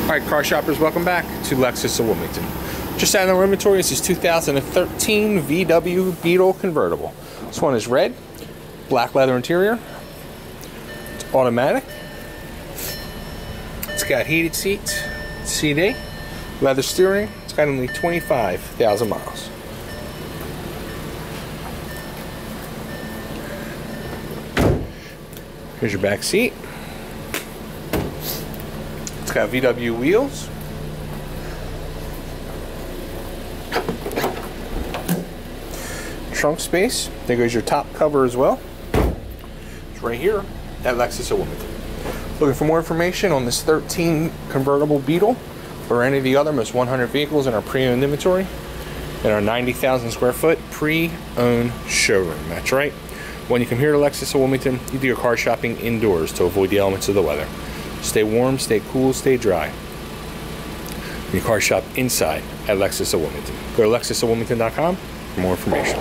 Alright, car shoppers, welcome back to Lexus of Wilmington. Just out in our inventory is this 2013 VW Beetle convertible. This one is red, black leather interior, it's automatic, it's got heated seats, CD, leather steering, it's got only 25,000 miles. Here's your back seat. It's got VW wheels. Trunk space. There goes your top cover as well. It's right here at Lexus of Wilmington. Looking for more information on this 13 convertible Beetle or any of the other most 100 vehicles in our pre-owned inventory in our 90,000 square foot pre-owned showroom. That's right. When you come here to Lexus of Wilmington, you do your car shopping indoors to avoid the elements of the weather. Stay warm, stay cool, stay dry. Your car shop inside at Lexus of Wilmington. Go to lexusofwilmington.com for more information.